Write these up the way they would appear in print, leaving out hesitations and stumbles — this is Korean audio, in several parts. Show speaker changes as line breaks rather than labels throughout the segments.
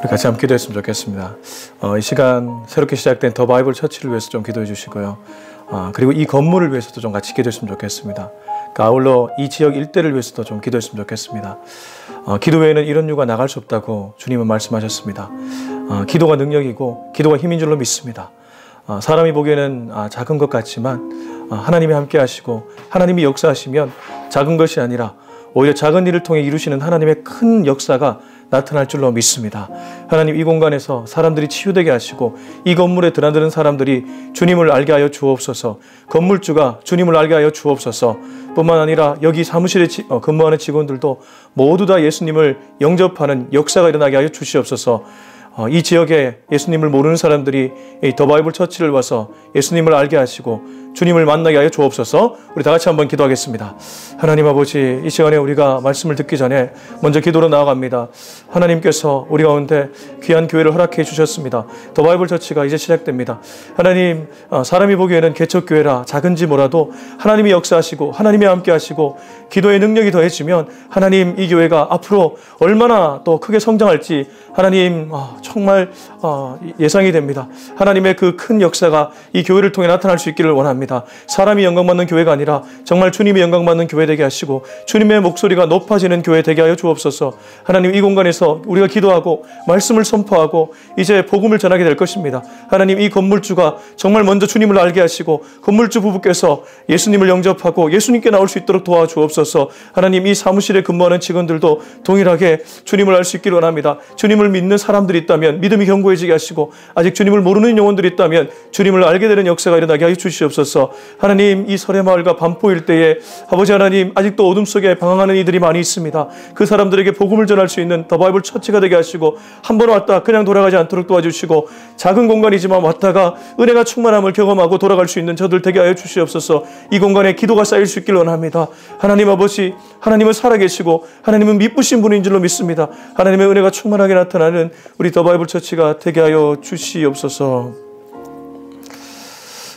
같이 함께 기도했으면 좋겠습니다. 이 시간 새롭게 시작된 더 바이블 처치를 위해서 좀 기도해 주시고요. 그리고 이 건물을 위해서도 좀 같이 기도했으면 좋겠습니다. 아울러 이 지역 일대를 위해서도 좀 기도했으면 좋겠습니다. 기도 외에는 이런 유가 나갈 수 없다고 주님은 말씀하셨습니다. 기도가 능력이고 기도가 힘인 줄로 믿습니다. 사람이 보기에는 작은 것 같지만 하나님이 함께 하시고 하나님이 역사하시면 작은 것이 아니라 오히려 작은 일을 통해 이루시는 하나님의 큰 역사가 나타날 줄로 믿습니다. 하나님, 이 공간에서 사람들이 치유되게 하시고 이 건물에 드나드는 사람들이 주님을 알게 하여 주옵소서. 건물주가 주님을 알게 하여 주옵소서. 뿐만 아니라 여기 사무실에 근무하는 직원들도 모두 다 예수님을 영접하는 역사가 일어나게 하여 주시옵소서. 이 지역에 예수님을 모르는 사람들이 더 바이블 처치를 와서 예수님을 알게 하시고 주님을 만나게 하여 주옵소서. 우리 다 같이 한번 기도하겠습니다. 하나님 아버지, 이 시간에 우리가 말씀을 듣기 전에 먼저 기도로 나아갑니다. 하나님께서 우리 가운데 귀한 교회를 허락해 주셨습니다. 더 바이블 처치가 이제 시작됩니다. 하나님, 사람이 보기에는 개척교회라 작은지 몰라도 하나님이 역사하시고 하나님이 함께 하시고 기도의 능력이 더해지면 하나님, 이 교회가 앞으로 얼마나 또 크게 성장할지 하나님 정말 예상이 됩니다. 하나님의 그 큰 역사가 이 교회를 통해 나타날 수 있기를 원합니다. 사람이 영광받는 교회가 아니라 정말 주님이 영광받는 교회 되게 하시고 주님의 목소리가 높아지는 교회 되게 하여 주옵소서. 하나님, 이 공간에서 우리가 기도하고 말씀을 선포하고 이제 복음을 전하게 될 것입니다. 하나님, 이 건물주가 정말 먼저 주님을 알게 하시고 건물주 부부께서 예수님을 영접하고 예수님께 나올 수 있도록 도와주옵소서. 하나님, 이 사무실에 근무하는 직원들도 동일하게 주님을 알 수 있기를 원합니다. 주님을 믿는 사람들이 있다면 믿음이 견고해지게 하시고 아직 주님을 모르는 영혼들이 있다면 주님을 알게 되는 역사가 일어나게 하여 주시옵소서. 하나님, 이 설해마을과 반포 일대에 아버지 하나님, 아직도 어둠 속에 방황하는 이들이 많이 있습니다. 그 사람들에게 복음을 전할 수 있는 더 바이블 처치가 되게 하시고 한 번 왔다 그냥 돌아가지 않도록 도와주시고 작은 공간이지만 왔다가 은혜가 충만함을 경험하고 돌아갈 수 있는 저들 되게 하여 주시옵소서. 이 공간에 기도가 쌓일 수 있길 원합니다. 하나님 아버지, 하나님은 살아계시고 하나님은 미쁘신 분인 줄로 믿습니다. 하나님의 은혜가 충만하게 나타나는 우리 더 바이블 처치가 되게 하여 주시옵소서.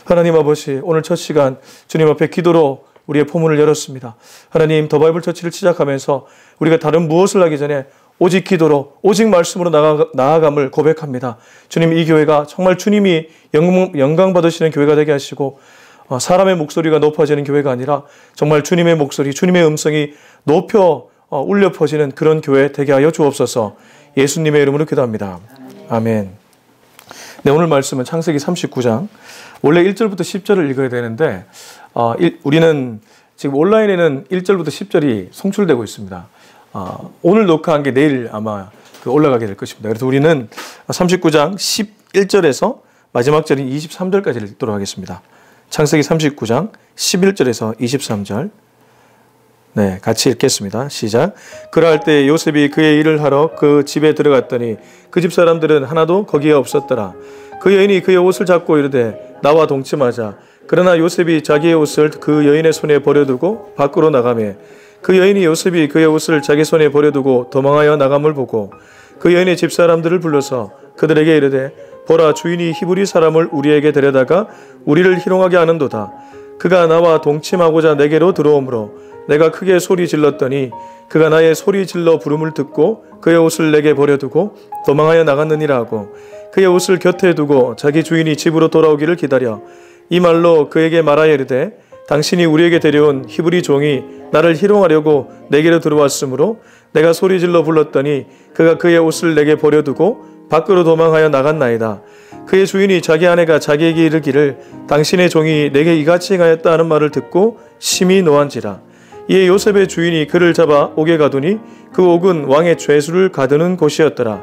하나님 아버지, 오늘 첫 시간 주님 앞에 기도로 우리의 포문을 열었습니다. 하나님, 더 바이블 처치를 시작하면서 우리가 다른 무엇을 하기 전에 오직 기도로 오직 말씀으로 나아감을 고백합니다. 주님, 이 교회가 정말 주님이 영광 받으시는 교회가 되게 하시고 사람의 목소리가 높아지는 교회가 아니라 정말 주님의 목소리, 주님의 음성이 높여 울려 퍼지는 그런 교회 되게 하여 주옵소서. 예수님의 이름으로 기도합니다. 아멘. 네, 오늘 말씀은 창세기 39장 원래 1절부터 10절을 읽어야 되는데 우리는 지금 온라인에는 1절부터 10절이 송출되고 있습니다. 오늘 녹화한 게 내일 아마 올라가게 될 것입니다. 그래서 우리는 39장 11절에서 마지막 절인 23절까지 읽도록 하겠습니다. 창세기 39장 11절에서 23절. 네, 같이 읽겠습니다. 시작. 그러할 때 요셉이 그의 일을 하러 그 집에 들어갔더니 그 집 사람들은 하나도 거기에 없었더라. 그 여인이 그의 옷을 잡고 이르되 나와 동침하자. 그러나 요셉이 자기의 옷을 그 여인의 손에 버려두고 밖으로 나가매 그 여인이 요셉이 그의 옷을 자기 손에 버려두고 도망하여 나감을 보고 그 여인의 집 사람들을 불러서 그들에게 이르되 보라, 주인이 히브리 사람을 우리에게 데려다가 우리를 희롱하게 하는도다. 그가 나와 동침하고자 내게로 들어오므로 내가 크게 소리 질렀더니 그가 나의 소리 질러 부름을 듣고 그의 옷을 내게 버려두고 도망하여 나갔느니라 하고 그의 옷을 곁에 두고 자기 주인이 집으로 돌아오기를 기다려 이 말로 그에게 말하여 이르되 당신이 우리에게 데려온 히브리 종이 나를 희롱하려고 내게로 들어왔으므로 내가 소리 질러 불렀더니 그가 그의 옷을 내게 버려두고 밖으로 도망하여 나갔나이다. 그의 주인이 자기 아내가 자기에게 이르기를 당신의 종이 내게 이같이 행하였다 하는 말을 듣고 심히 노한지라. 이에 요셉의 주인이 그를 잡아 옥에 가두니 그 옥은 왕의 죄수를 가두는 곳이었더라.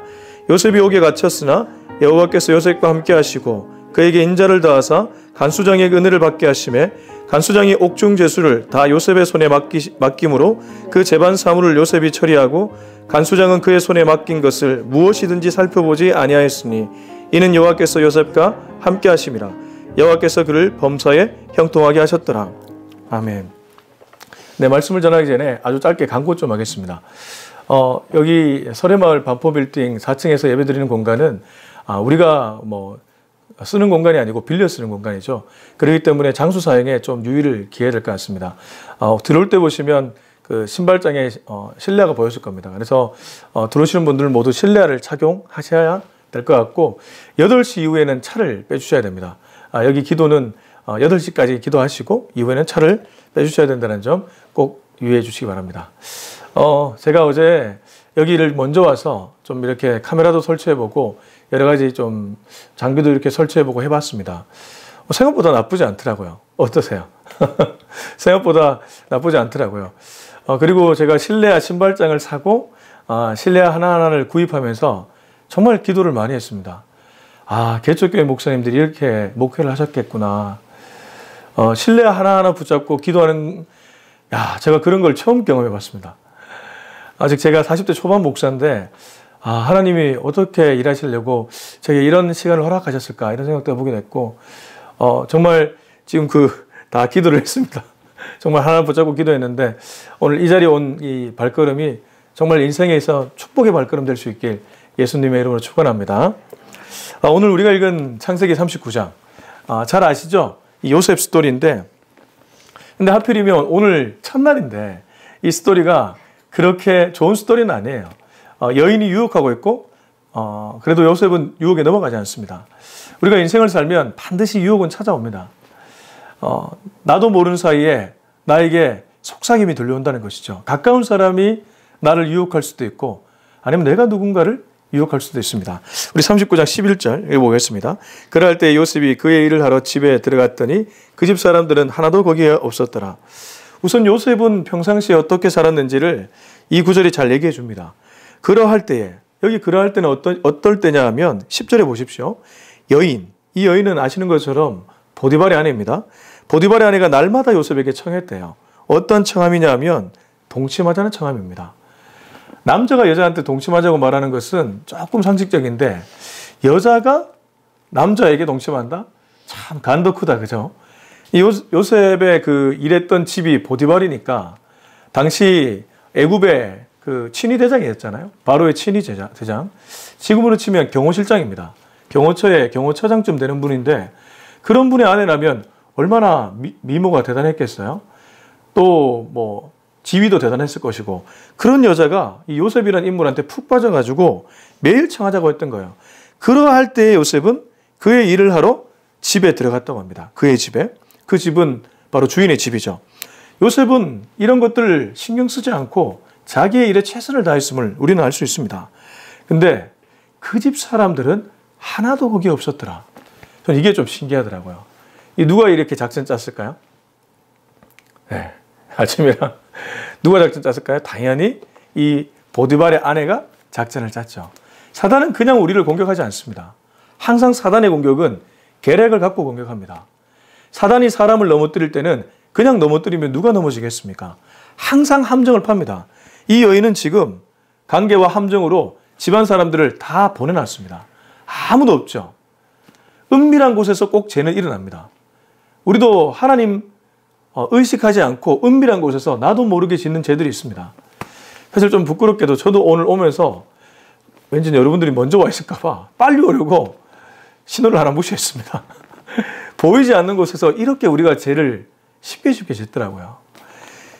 요셉이 옥에 갇혔으나 여호와께서 요셉과 함께 하시고 그에게 인자를 다하사 간수장의 은혜를 받게 하심에 간수장이 옥중 죄수를 다 요셉의 손에 맡김으로 그 재반 사물을 요셉이 처리하고 간수장은 그의 손에 맡긴 것을 무엇이든지 살펴보지 아니하였으니 이는 여호와께서 요셉과 함께 하심이라. 여호와께서 그를 범사에 형통하게 하셨더라. 아멘. 네, 말씀을 전하기 전에 아주 짧게 광고 좀 하겠습니다. 여기 설해마을 반포 빌딩 4층에서 예배드리는 공간은 우리가 쓰는 공간이 아니고 빌려 쓰는 공간이죠. 그렇기 때문에 장소 사용에 좀 유의를 기해야 될 것 같습니다. 들어올 때 보시면 그 신발장에 실내화가 보였을 겁니다. 그래서 들어오시는 분들은 모두 실내화를 착용하셔야 될 것 같고 8시 이후에는 차를 빼주셔야 됩니다. 여기 기도는 8시까지 기도하시고 이후에는 차를 빼주셔야 된다는 점 꼭 유의해 주시기 바랍니다. 제가 어제 여기를 먼저 와서 좀 이렇게 카메라도 설치해보고 여러 가지 좀 장비도 이렇게 설치해보고 해봤습니다. 생각보다 나쁘지 않더라고요. 어떠세요? 생각보다 나쁘지 않더라고요. 그리고 제가 실내화 신발장을 사고 실내화 하나하나를 구입하면서 정말 기도를 많이 했습니다. 개척교회 목사님들이 이렇게 목회를 하셨겠구나. 실내화 하나하나 붙잡고 기도하는, 제가 그런 걸 처음 경험해 봤습니다. 아직 제가 40대 초반 목사인데, 하나님이 어떻게 일하시려고 저에게 이런 시간을 허락하셨을까, 이런 생각도 해보게 됐고, 정말 지금 다 기도를 했습니다. 정말 하나 붙잡고 기도했는데, 오늘 이 자리에 온 이 발걸음이 정말 인생에 있어 축복의 발걸음 될 수 있길 예수님의 이름으로 축원합니다. 오늘 우리가 읽은 창세기 39장. 잘 아시죠? 이 요셉 스토리인데, 근데 하필이면 오늘 첫날인데, 이 스토리가 그렇게 좋은 스토리는 아니에요. 여인이 유혹하고 있고, 그래도 요셉은 유혹에 넘어가지 않습니다. 우리가 인생을 살면 반드시 유혹은 찾아옵니다. 나도 모르는 사이에 나에게 속삭임이 들려온다는 것이죠. 가까운 사람이 나를 유혹할 수도 있고, 아니면 내가 누군가를 유혹할 수도 있습니다. 우리 39장 11절 읽어보겠습니다. 그럴 때 요셉이 그의 일을 하러 집에 들어갔더니 그 집 사람들은 하나도 거기에 없었더라. 우선 요셉은 평상시에 어떻게 살았는지를 이 구절이 잘 얘기해 줍니다. 그러할 때에, 여기 그러할 때는 어떨 때냐 하면 10절에 보십시오. 여인, 이 여인은 아시는 것처럼 보디발의 아내입니다. 보디발의 아내가 날마다 요셉에게 청했대요. 어떤 청함이냐 하면 동침하자는 청함입니다. 남자가 여자한테 동침하자고 말하는 것은 조금 상식적인데 여자가 남자에게 동침한다? 참 간도 크다, 그죠? 요셉의 일했던 집이 보디발이니까 당시 애굽의 친위 대장이었잖아요. 바로의 친위 대장. 지금으로 치면 경호실장입니다. 경호처의 경호처장쯤 되는 분인데 그런 분의 아내라면 얼마나 미모가 대단했겠어요? 또 지위도 대단했을 것이고 그런 여자가 이 요셉이라는 인물한테 푹 빠져가지고 매일 청하자고 했던 거예요. 그러할 때에 요셉은 그의 일을 하러 집에 들어갔다고 합니다. 그의 집에. 그 집은 바로 주인의 집이죠. 요셉은 이런 것들을 신경 쓰지 않고 자기의 일에 최선을 다했음을 우리는 알 수 있습니다. 근데 그 집 사람들은 하나도 거기에 없었더라. 저는 이게 좀 신기하더라고요. 누가 이렇게 작전 짰을까요? 네, 아침이랑 누가 작전 짰을까요? 당연히 이 보디발의 아내가 작전을 짰죠. 사단은 그냥 우리를 공격하지 않습니다. 항상 사단의 공격은 계략을 갖고 공격합니다. 사단이 사람을 넘어뜨릴 때는 그냥 넘어뜨리면 누가 넘어지겠습니까? 항상 함정을 팝니다. 이 여인은 지금 관계와 함정으로 집안 사람들을 다 보내놨습니다. 아무도 없죠. 은밀한 곳에서 꼭 죄는 일어납니다. 우리도 하나님 의식하지 않고 은밀한 곳에서 나도 모르게 짓는 죄들이 있습니다. 사실 좀 부끄럽게도 저도 오늘 오면서 왠지 여러분들이 먼저 와 있을까 봐 빨리 오려고 신호를 하나 무시했습니다. 보이지 않는 곳에서 이렇게 우리가 죄를 쉽게 짓더라고요.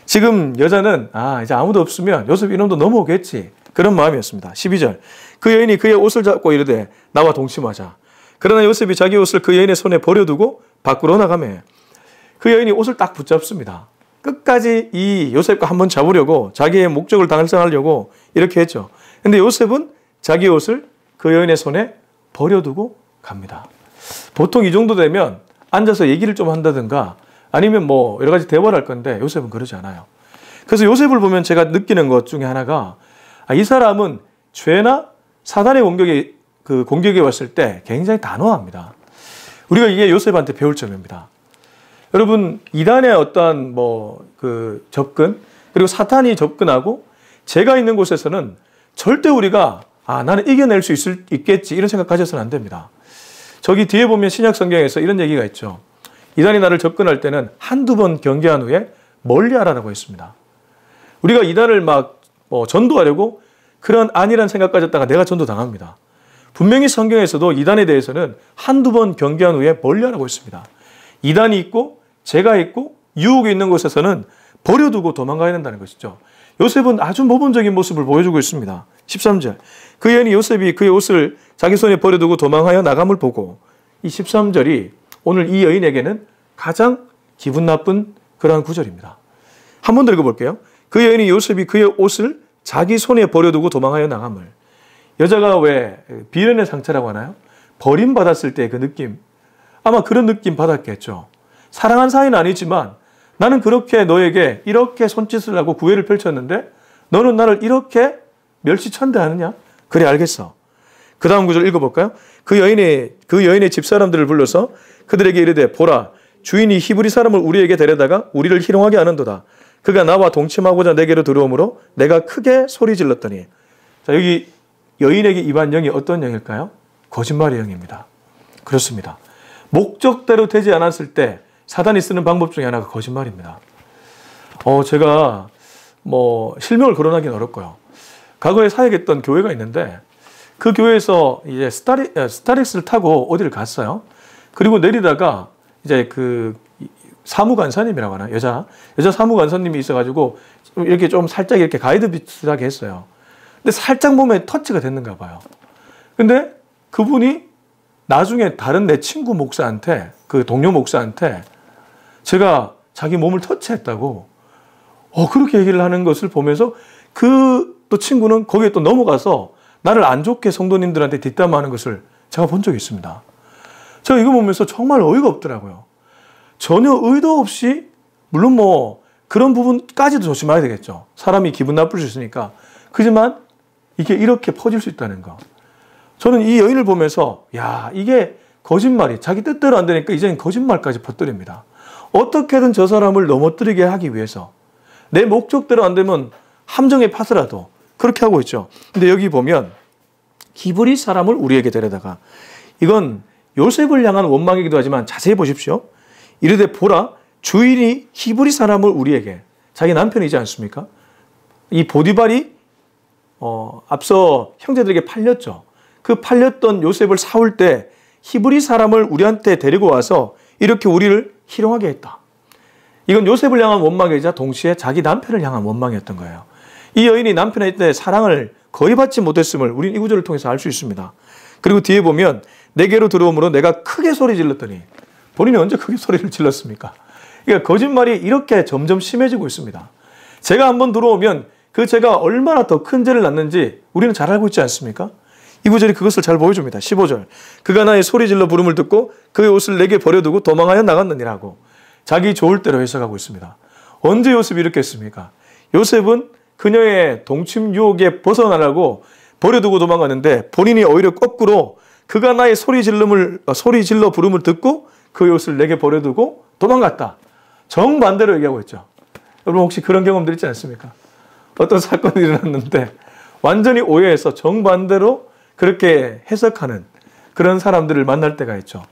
지금 여자는 이제 아무도 없으면 요셉 이놈도 넘어오겠지. 그런 마음이었습니다. 12절. 그 여인이 그의 옷을 잡고 이르되 나와 동침하자. 그러나 요셉이 자기 옷을 그 여인의 손에 버려두고 밖으로 나가매. 그 여인이 옷을 딱 붙잡습니다. 끝까지 이 요셉과 한번 잡으려고 자기의 목적을 달성하려고 이렇게 했죠. 근데 요셉은 자기 옷을 그 여인의 손에 버려두고 갑니다. 보통 이 정도 되면 앉아서 얘기를 좀 한다든가 아니면 여러 가지 대화를 할 건데 요셉은 그러지 않아요. 그래서 요셉을 보면 제가 느끼는 것 중에 하나가 이 사람은 죄나 사단의 공격에 왔을 때 굉장히 단호합니다. 우리가 이게 요셉한테 배울 점입니다. 여러분, 이단의 어떠한 접근, 그리고 사탄이 접근하고 죄가 있는 곳에서는 절대 우리가 나는 이겨낼 수 있겠지 이런 생각 가져서는 안 됩니다. 저기 뒤에 보면 신약 성경에서 이런 얘기가 있죠. 이단이 나를 접근할 때는 한두 번 경계한 후에 멀리하라고 했습니다. 우리가 이단을 전도하려고 그런 안일한 생각 가졌다가 내가 전도당합니다. 분명히 성경에서도 이단에 대해서는 한두 번 경계한 후에 멀리하라고 했습니다. 이단이 있고 죄가 있고 유혹이 있는 곳에서는 버려두고 도망가야 된다는 것이죠. 요셉은 아주 모범적인 모습을 보여주고 있습니다. 13절. 그 여인이 요셉이 그의 옷을 자기 손에 버려두고 도망하여 나감을 보고, 이 13절이 오늘 이 여인에게는 가장 기분 나쁜 그러한 구절입니다. 한 번 더 읽어볼게요. 그 여인이 요셉이 그의 옷을 자기 손에 버려두고 도망하여 나감을. 여자가 왜 비련의 상처라고 하나요? 버림받았을 때 그 느낌, 아마 그런 느낌 받았겠죠. 사랑한 사이는 아니지만 나는 그렇게 너에게 이렇게 손짓을 하고 구애를 펼쳤는데 너는 나를 이렇게 멸시천대하느냐? 그래, 알겠어. 그 다음 구절 읽어볼까요? 그 여인의 집사람들을 불러서 그들에게 이르되, 보라, 주인이 히브리 사람을 우리에게 데려다가 우리를 희롱하게 하는도다. 그가 나와 동침하고자 내게로 들어오므로 내가 크게 소리 질렀더니. 자, 여기 여인에게 임한 영이 어떤 영일까요? 거짓말의 영입니다. 그렇습니다. 목적대로 되지 않았을 때 사단이 쓰는 방법 중에 하나가 거짓말입니다. 제가 실명을 거론하기는 어렵고요. 과거에 사역했던 교회가 있는데 그 교회에서 이제 스타렉스를 타고 어디를 갔어요. 그리고 내리다가 이제 그 사무관사님이라고 하나, 여자 사무관사님이 있어가지고 이렇게 좀 살짝 이렇게 가이드 비슷하게 했어요. 근데 살짝 몸에 터치가 됐는가 봐요. 근데 그분이 나중에 다른 내 친구 목사한테, 그 동료 목사한테 제가 자기 몸을 터치했다고 그렇게 얘기를 하는 것을 보면서 그 또 친구는 거기에 또 넘어가서 나를 안 좋게 성도님들한테 뒷담화하는 것을 제가 본 적이 있습니다. 제가 이거 보면서 정말 어이가 없더라고요. 전혀 의도 없이, 물론 그런 부분까지도 조심해야 되겠죠. 사람이 기분 나쁠 수 있으니까. 그지만 이게 이렇게 퍼질 수 있다는 거. 저는 이 여인을 보면서 이게 거짓말이 자기 뜻대로 안 되니까 이제는 거짓말까지 퍼뜨립니다. 어떻게든 저 사람을 넘어뜨리게 하기 위해서 내 목적대로 안 되면 함정에 파서라도 그렇게 하고 있죠. 근데 여기 보면 히브리 사람을 우리에게 데려다가, 이건 요셉을 향한 원망이기도 하지만 자세히 보십시오. 이르되, 보라, 주인이 히브리 사람을 우리에게, 자기 남편이지 않습니까? 이 보디발이 앞서 형제들에게 팔렸죠. 그 팔렸던 요셉을 사올 때 히브리 사람을 우리한테 데리고 와서 이렇게 우리를 희롱하게 했다. 이건 요셉을 향한 원망이자 동시에 자기 남편을 향한 원망이었던 거예요. 이 여인이 남편한테 사랑을 거의 받지 못했음을 우리는 이 구절을 통해서 알 수 있습니다. 그리고 뒤에 보면 내게로 들어오므로 내가 크게 소리 질렀더니, 본인이 언제 크게 소리를 질렀습니까? 그러니까 거짓말이 이렇게 점점 심해지고 있습니다. 제가 한번 들어오면 그 제가 얼마나 더 큰 죄를 낳는지 우리는 잘 알고 있지 않습니까? 이 구절이 그것을 잘 보여줍니다. 15절. 그가 나의 소리 질러 부름을 듣고 그의 옷을 내게 버려두고 도망하여 나갔느니라고 자기 좋을 대로 해석하고 있습니다. 언제 요셉이 이렇게 했습니까? 요셉은 그녀의 동침 유혹에 벗어나려고 버려두고 도망갔는데 본인이 오히려 거꾸로 그가 나의 소리 질러 부름을 듣고 그의 옷을 내게 버려두고 도망갔다. 정반대로 얘기하고 있죠. 여러분 혹시 그런 경험들 있지 않습니까? 어떤 사건이 일어났는데 완전히 오해해서 정반대로 그렇게 해석하는 그런 사람들을 만날 때가 있죠.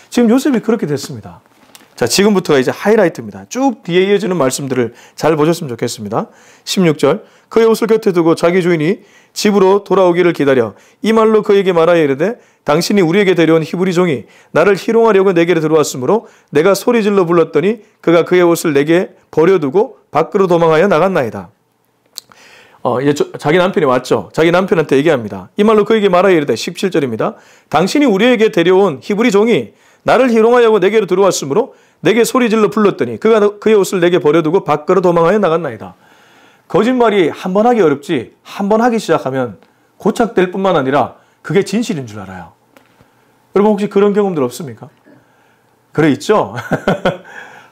지금 요셉이 그렇게 됐습니다. 자, 지금부터가 이제 하이라이트입니다. 쭉 뒤에 이어지는 말씀들을 잘 보셨으면 좋겠습니다. 16절. 그의 옷을 곁에 두고 자기 주인이 집으로 돌아오기를 기다려 이 말로 그에게 말하여 이르되, 당신이 우리에게 데려온 히브리 종이 나를 희롱하려고 내게로 들어왔으므로 내가 소리질러 불렀더니 그가 그의 옷을 내게 버려두고 밖으로 도망하여 나갔나이다. 이제 자기 남편이 왔죠. 자기 남편한테 얘기합니다. 이 말로 그에게 말하여 이르되, 17절입니다. 당신이 우리에게 데려온 히브리 종이 나를 희롱하려고 내게로 들어왔으므로 내게 소리질러 불렀더니 그가 그의 옷을 내게 버려두고 밖으로 도망하여 나갔나이다. 거짓말이 한 번 하기 어렵지 한 번 하기 시작하면 고착될 뿐만 아니라 그게 진실인 줄 알아요. 여러분 혹시 그런 경험들 없습니까? 그래 있죠?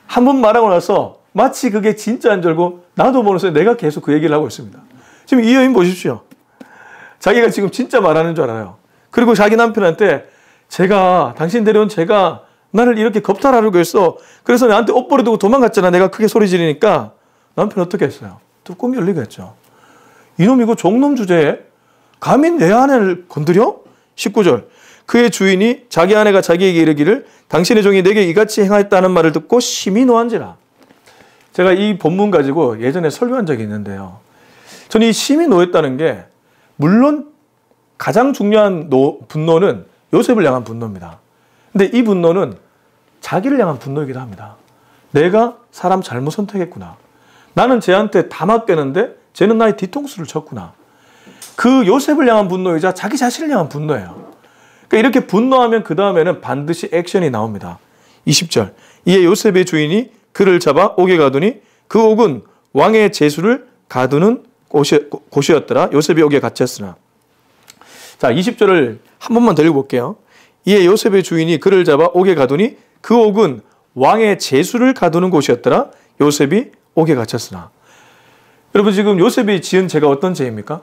한 번 말하고 나서 마치 그게 진짜인 줄 알고 나도 모르면서 내가 계속 그 얘기를 하고 있습니다. 지금 이 여인 보십시오. 자기가 지금 진짜 말하는 줄 알아요. 그리고 자기 남편한테 당신 데려온 제가 나를 이렇게 겁탈하려고 했어. 그래서 나한테 옷 버려두고 도망갔잖아. 내가 크게 소리 지르니까. 남편 어떻게 했어요? 뚜껑이 열리겠죠. 이놈 이거 종놈 주제에 감히 내 아내를 건드려? 19절. 그의 주인이 자기 아내가 자기에게 이르기를 당신의 종이 내게 이같이 행하였다는 말을 듣고 심히 노한지라. 제가 이 본문 가지고 예전에 설교한 적이 있는데요. 저는 이 심히 노했다는 게 물론 가장 중요한 분노는 요셉을 향한 분노입니다. 근데 이 분노는 자기를 향한 분노이기도 합니다. 내가 사람 잘못 선택했구나. 나는 쟤한테 다 맡겼는데 쟤는 나의 뒤통수를 쳤구나. 그 요셉을 향한 분노이자 자기 자신을 향한 분노예요. 그러니까 이렇게 분노하면 그 다음에는 반드시 액션이 나옵니다. 20절. 이에 요셉의 주인이 그를 잡아 옥에 가두니 그 옥은 왕의 제수를 가두는 곳이었더라. 요셉이 옥에 갇혔으나. 자, 20절을 한 번만 더 읽어볼게요. 이에 요셉의 주인이 그를 잡아 옥에 가두니 그 옥은 왕의 제수를 가두는 곳이었더라. 요셉이 옥에 갇혔으나. 여러분, 지금 요셉이 지은 죄가 어떤 죄입니까?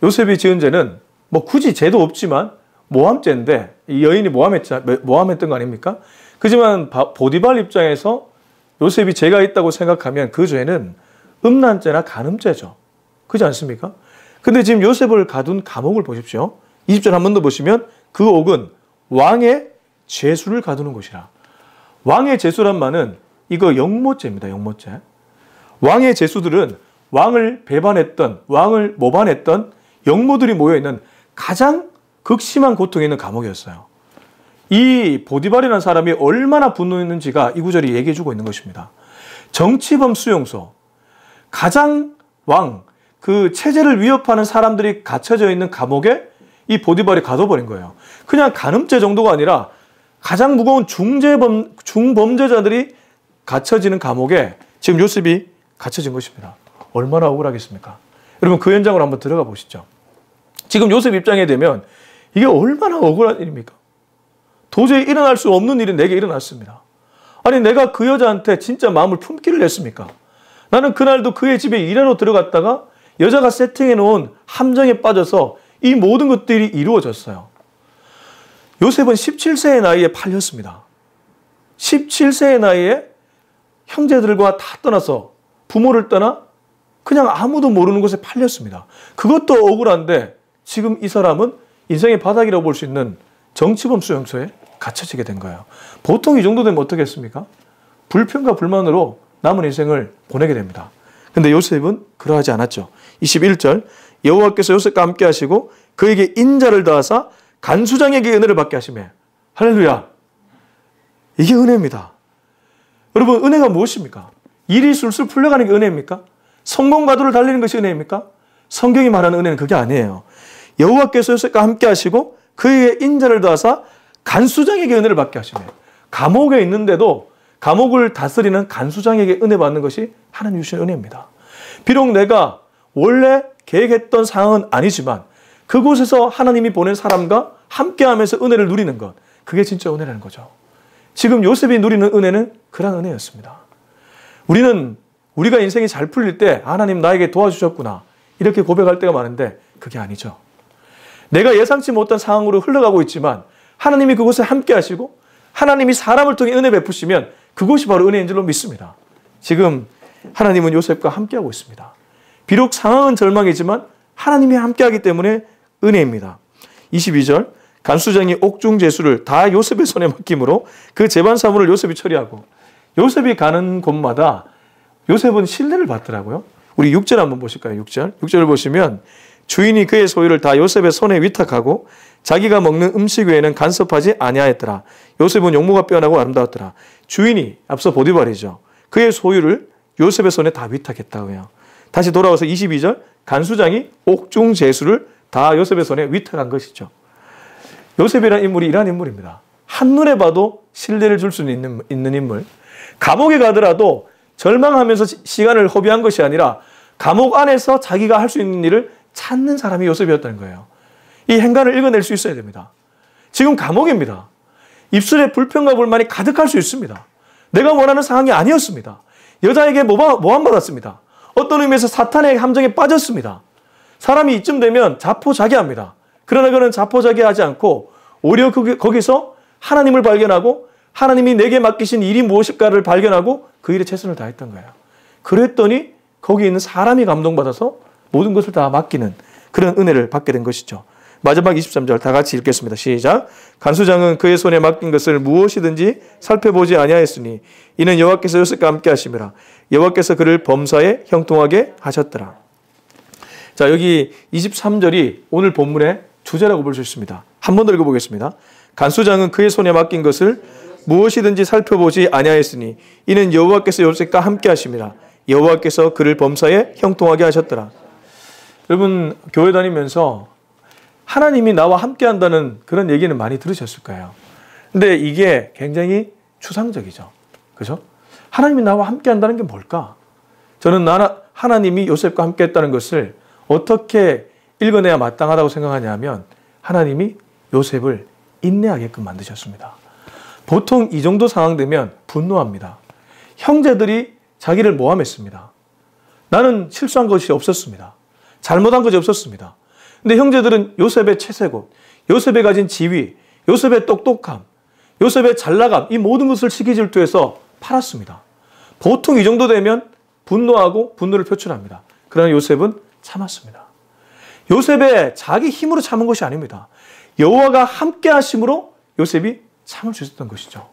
요셉이 지은 죄는 뭐 굳이 죄도 없지만 모함죄인데, 이 여인이 모함했던 거 아닙니까? 그지만 보디발 입장에서 요셉이 죄가 있다고 생각하면 그 죄는 음란죄나 간음죄죠. 그렇지 않습니까? 근데 지금 요셉을 가둔 감옥을 보십시오. 20절 한 번 더 보시면 그 옥은 왕의 죄수를 가두는 곳이라. 왕의 죄수란 말은 이거 영모죄입니다. 영모죄. 왕의 죄수들은 왕을 배반했던, 왕을 모반했던 영모들이 모여있는 가장 극심한 고통이 있는 감옥이었어요. 이 보디발이라는 사람이 얼마나 분노했는지가 이 구절이 얘기해주고 있는 것입니다. 정치범 수용소, 가장 그 체제를 위협하는 사람들이 갇혀져 있는 감옥에 이 보디발이 가둬버린 거예요. 그냥 간음죄 정도가 아니라 가장 무거운 중범죄자들이 갇혀지는 감옥에 지금 요셉이 갇혀진 것입니다. 얼마나 억울하겠습니까? 여러분, 그 현장으로 한번 들어가 보시죠. 지금 요셉 입장에 되면 이게 얼마나 억울한 일입니까? 도저히 일어날 수 없는 일이 내게 일어났습니다. 아니, 내가 그 여자한테 진짜 마음을 품기를 했습니까? 나는 그날도 그의 집에 일하러 들어갔다가 여자가 세팅해 놓은 함정에 빠져서 이 모든 것들이 이루어졌어요. 요셉은 17세의 나이에 팔렸습니다. 17세의 나이에 형제들과 다 떠나서 부모를 떠나 그냥 아무도 모르는 곳에 팔렸습니다. 그것도 억울한데 지금 이 사람은 인생의 바닥이라고 볼 수 있는 정치범 수용소에 갇혀지게 된 거예요. 보통 이 정도 되면 어떻겠습니까? 불평과 불만으로 남은 인생을 보내게 됩니다. 근데 요셉은 그러하지 않았죠. 21절. 여호와께서 요셉과 함께 하시고 그에게 인자를 더하사 간수장에게 은혜를 받게 하시매. 할렐루야. 이게 은혜입니다. 여러분, 은혜가 무엇입니까? 일이 술술 풀려가는 게 은혜입니까? 성공 가도를 달리는 것이 은혜입니까? 성경이 말하는 은혜는 그게 아니에요. 여호와께서 요셉과 함께 하시고 그에게 인자를 더하사 간수장에게 은혜를 받게 하시매. 감옥에 있는데도 감옥을 다스리는 간수장에게 은혜 받는 것이 하나님 주신 은혜입니다. 비록 내가 원래 계획했던 상황은 아니지만 그곳에서 하나님이 보낸 사람과 함께하면서 은혜를 누리는 것, 그게 진짜 은혜라는 거죠. 지금 요셉이 누리는 은혜는 그런 은혜였습니다. 우리가 인생이 잘 풀릴 때 하나님 나에게 도와주셨구나 이렇게 고백할 때가 많은데 그게 아니죠. 내가 예상치 못한 상황으로 흘러가고 있지만 하나님이 그곳에 함께 하시고 하나님이 사람을 통해 은혜 베푸시면 그것이 바로 은혜인 줄로 믿습니다. 지금 하나님은 요셉과 함께하고 있습니다. 비록 상황은 절망이지만 하나님이 함께하기 때문에 은혜입니다. 22절. 간수장이 옥중 제수를 다 요셉의 손에 맡김으로 그 재반 사물을 요셉이 처리하고, 요셉이 가는 곳마다 요셉은 신뢰를 받더라고요. 우리 6절 한번 보실까요? 6절을 보시면 주인이 그의 소유를 다 요셉의 손에 위탁하고 자기가 먹는 음식 외에는 간섭하지 아니하였더라. 요셉은 용모가 빼어나고 아름다웠더라. 주인이, 앞서 보디발이죠, 그의 소유를 요셉의 손에 다 위탁했다고요. 다시 돌아와서 22절. 간수장이 옥중 제수를 다 요셉의 손에 위탁한 것이죠. 요셉이라는 인물이 이러한 인물입니다. 한눈에 봐도 신뢰를 줄 수 있는 인물. 감옥에 가더라도 절망하면서 시간을 허비한 것이 아니라 감옥 안에서 자기가 할 수 있는 일을 찾는 사람이 요셉이었다는 거예요. 이 행간을 읽어낼 수 있어야 됩니다. 지금 감옥입니다. 입술에 불평과 불만이 가득할 수 있습니다. 내가 원하는 상황이 아니었습니다. 여자에게 모함받았습니다. 어떤 의미에서 사탄의 함정에 빠졌습니다. 사람이 이쯤 되면 자포자기합니다. 그러나 그는 자포자기하지 않고 오히려 거기서 하나님을 발견하고 하나님이 내게 맡기신 일이 무엇일까를 발견하고 그 일에 최선을 다했던 거예요. 그랬더니 거기 있는 사람이 감동받아서 모든 것을 다 맡기는 그런 은혜를 받게 된 것이죠. 마지막 23절 다 같이 읽겠습니다. 시작. 간수장은 그의 손에 맡긴 것을 무엇이든지 살펴보지 아니하였으니 이는 여호와께서 요셉과 함께 하심이라. 여호와께서 그를 범사에 형통하게 하셨더라. 자, 여기 23절이 오늘 본문의 주제라고 볼 수 있습니다. 한 번 더 읽어보겠습니다. 간수장은 그의 손에 맡긴 것을 무엇이든지 살펴보지 아니하였으니 이는 여호와께서 요셉과 함께 하심이라. 여호와께서 그를 범사에 형통하게 하셨더라. 여러분, 교회 다니면서 하나님이 나와 함께 한다는 그런 얘기는 많이 들으셨을 거예요. 근데 이게 굉장히 추상적이죠. 그죠? 하나님이 나와 함께 한다는 게 뭘까? 저는 하나님이 요셉과 함께 했다는 것을 어떻게 읽어내야 마땅하다고 생각하냐면, 하나님이 요셉을 인내하게끔 만드셨습니다. 보통 이 정도 상황 되면 분노합니다. 형제들이 자기를 모함했습니다. 나는 실수한 것이 없었습니다. 잘못한 것이 없었습니다. 근데 형제들은 요셉의 채색옷, 요셉이 가진 지위, 요셉의 똑똑함, 요셉의 잘나감, 이 모든 것을 시기질투해서 팔았습니다. 보통 이 정도 되면 분노하고 분노를 표출합니다. 그러나 요셉은 참았습니다. 요셉의 자기 힘으로 참은 것이 아닙니다. 여호와가 함께 하심으로 요셉이 참을 수 있었던 것이죠.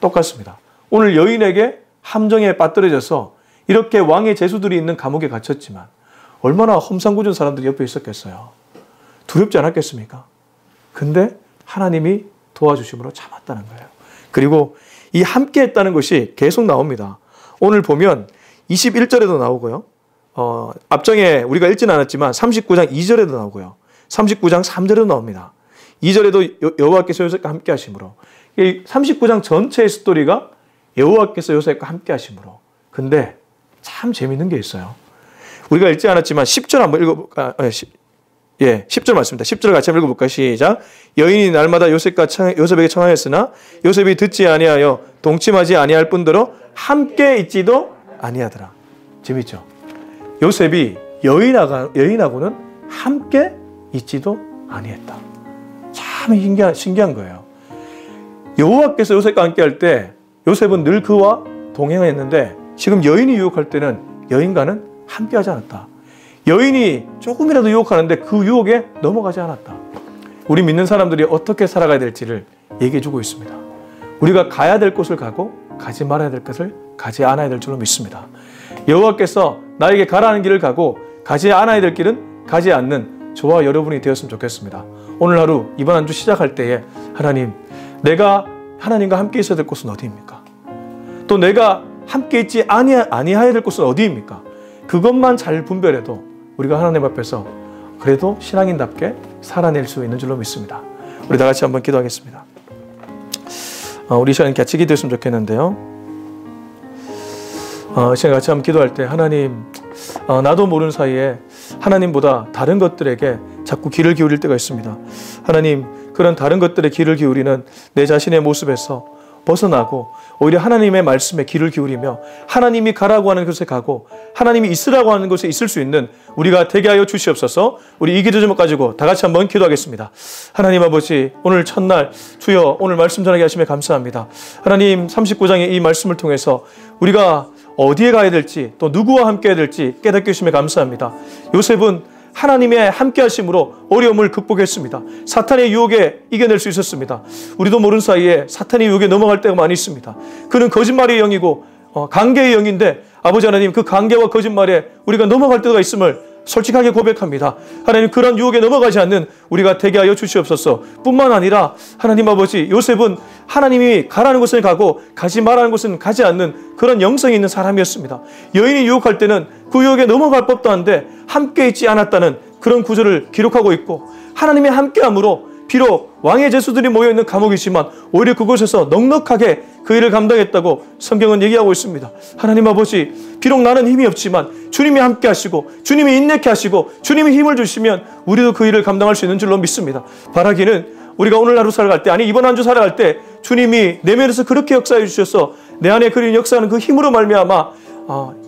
똑같습니다. 오늘 여인에게 함정에 빠뜨려져서 이렇게 왕의 제수들이 있는 감옥에 갇혔지만 얼마나 험상궂은 사람들이 옆에 있었겠어요. 두렵지 않았겠습니까? 근데 하나님이 도와주심으로 참았다는 거예요. 그리고 이 함께 했다는 것이 계속 나옵니다. 오늘 보면 21절에도 나오고요. 앞장에 우리가 읽지는 않았지만 39장 2절에도 나오고요. 39장 3절에도 나옵니다. 2절에도 여호와께서 요셉과 함께 하심으로. 39장 전체의 스토리가 여호와께서 요셉과 함께 하심으로. 근데 참 재밌는 게 있어요. 우리가 읽지 않았지만 10절 한번 읽어볼까? 10절 말씀입니다. 10절 같이 한번 읽어볼까요? 시작. 여인이 날마다 요셉에게 청하였으나 요셉이 듣지 아니하여 동침하지 아니할 뿐더러 함께 있지도 아니하더라. 재밌죠? 요셉이 여인하고는 함께 있지도 아니했다. 참 신기한 거예요. 여호와께서 요셉과 함께 할 때 요셉은 늘 그와 동행했는데 지금 여인이 유혹할 때는 여인과는 함께 하지 않았다. 여인이 조금이라도 유혹하는데 그 유혹에 넘어가지 않았다. 우리 믿는 사람들이 어떻게 살아가야 될지를 얘기해 주고 있습니다. 우리가 가야 될 곳을 가고 가지 말아야 될 것을 가지 않아야 될 줄로 믿습니다. 여호와께서 나에게 가라는 길을 가고 가지 않아야 될 길은 가지 않는 저와 여러분이 되었으면 좋겠습니다. 오늘 하루 이번 한 주 시작할 때에 하나님, 내가 하나님과 함께 있어야 될 곳은 어디입니까? 또 내가 함께 있지 아니해야 될 곳은 어디입니까? 그것만 잘 분별해도 우리가 하나님 앞에서 그래도 신앙인답게 살아낼 수 있는 줄로 믿습니다. 우리 다 같이 한번 기도하겠습니다. 우리 시간 같이 기도했으면 좋겠는데요. 시간 같이 한번 기도할 때 하나님, 나도 모르는 사이에 하나님보다 다른 것들에게 자꾸 귀를 기울일 때가 있습니다. 하나님, 그런 다른 것들에 귀를 기울이는 내 자신의 모습에서 벗어나고 오히려 하나님의 말씀에 귀를 기울이며 하나님이 가라고 하는 곳에 가고 하나님이 있으라고 하는 곳에 있을 수 있는 우리가 되게 하여 주시옵소서. 우리 이 기도 제목 가지고 다 같이 한번 기도하겠습니다. 하나님 아버지, 오늘 첫날 주여 오늘 말씀 전하게 하심에 감사합니다. 하나님, 39장의 이 말씀을 통해서 우리가 어디에 가야 될지 또 누구와 함께 해야 될지 깨닫게 해주심에 감사합니다. 요셉은 하나님의 함께 하심으로 어려움을 극복했습니다. 사탄의 유혹에 이겨낼 수 있었습니다. 우리도 모르는 사이에 사탄의 유혹에 넘어갈 때가 많이 있습니다. 그는 거짓말의 영이고 관계의 영인데 아버지 하나님, 그 관계와 거짓말에 우리가 넘어갈 때가 있음을 솔직하게 고백합니다. 하나님, 그런 유혹에 넘어가지 않는 우리가 되게 하여 주시옵소서. 뿐만 아니라 하나님 아버지, 요셉은 하나님이 가라는 곳에 가고 가지 말라는 곳은 가지 않는 그런 영성이 있는 사람이었습니다. 여인이 유혹할 때는 그 유혹에 넘어갈 법도 한데 함께 있지 않았다는 그런 구절을 기록하고 있고, 하나님이 함께함으로 비록 왕의 제수들이 모여있는 감옥이지만 오히려 그곳에서 넉넉하게 그 일을 감당했다고 성경은 얘기하고 있습니다. 하나님 아버지, 비록 나는 힘이 없지만 주님이 함께 하시고 주님이 인내케 하시고 주님이 힘을 주시면 우리도 그 일을 감당할 수 있는 줄로 믿습니다. 바라기는 우리가 오늘 하루 살아갈 때, 아니 이번 한 주 살아갈 때 주님이 내면에서 그렇게 역사해 주셔서 내 안에 그런 역사하는 그 힘으로 말미암아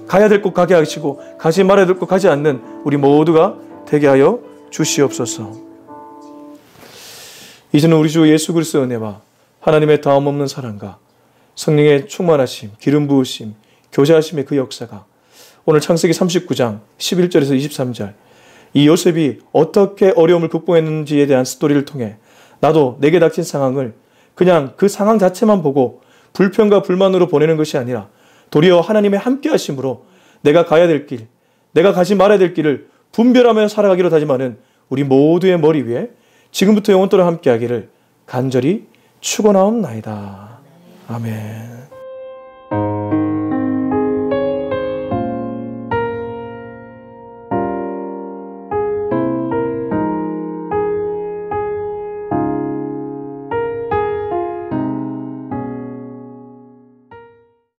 가야 될 곳 가게 하시고 가지 말아야 될 곳 가지 않는 우리 모두가 되게 하여 주시옵소서. 이제는 우리 주 예수 그리스도의 은혜와 하나님의 다음 없는 사랑과 성령의 충만하심, 기름 부으심, 교제하심의 그 역사가 오늘 창세기 39장 11절에서 23절 이 요셉이 어떻게 어려움을 극복했는지에 대한 스토리를 통해 나도 내게 닥친 상황을 그냥 그 상황 자체만 보고 불평과 불만으로 보내는 것이 아니라 도리어 하나님의 함께 하심으로 내가 가야 될 길, 내가 가지 말아야 될 길을 분별하며 살아가기로 다짐하는 우리 모두의 머리 위에 지금부터 영원토록 함께 하기를 간절히 축원하옵나이다. 아멘.